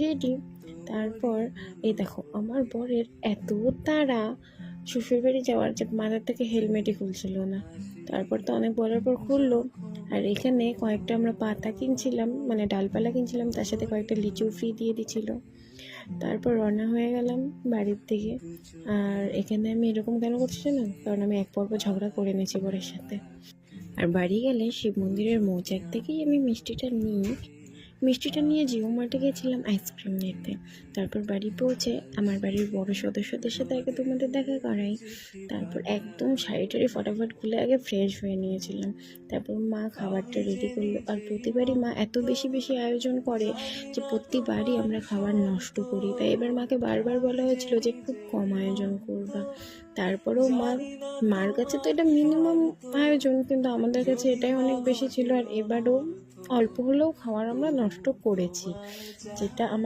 Ready. তারপর এই দেখো আমার বরের এত তাড়া শ্বশুরবাড়ি যাওয়ার, যে মাথার থেকে হেলমেটই খুলছিল না। তারপর তো অনেক বলার পর খুললো। আর এখানে কয়েকটা আমরা পাতা কিনছিলাম, মানে ডালপালা কিনছিলাম, তার সাথে কয়েকটা লিচু ফ্রি দিয়ে দিছিল। তারপর রওনা হয়ে গেলাম বাড়ির দিকে। আর এখানে আমি এরকম কেন করছি না, কারণ আমি এক পর্ব ঝগড়া করে নিয়েছি বরের সাথে। আর বাড়ি গেলে শিব মন্দিরের মৌচাক থেকেই আমি মিষ্টিটা নিয়ে জিও মার্টে গেছিলাম আইসক্রিম নিতে। তারপর বাড়ি পৌঁছে আমার বাড়ির বড় সদস্যদের সাথে আগে তোমাদের দেখা করাই। তারপর একদম শাড়ি টাড়ি ফটাফট খুলে আগে ফ্রেশ হয়ে নিয়েছিলাম। তারপর মা খাবারটা রেডি করলো। আর প্রতিবারই মা এত বেশি বেশি আয়োজন করে যে প্রতিবারই আমরা খাবার নষ্ট করি। তাই এবার মাকে বারবার বলা হয়েছিল যে খুব কম আয়োজন করবা। তারপরেও মার কাছে তো এটা মিনিমাম আয়োজন, কিন্তু আমাদের কাছে এটাই অনেক বেশি ছিল। আর এবারও অল্প হলেও খাবার আমরা নষ্ট করেছি, যেটা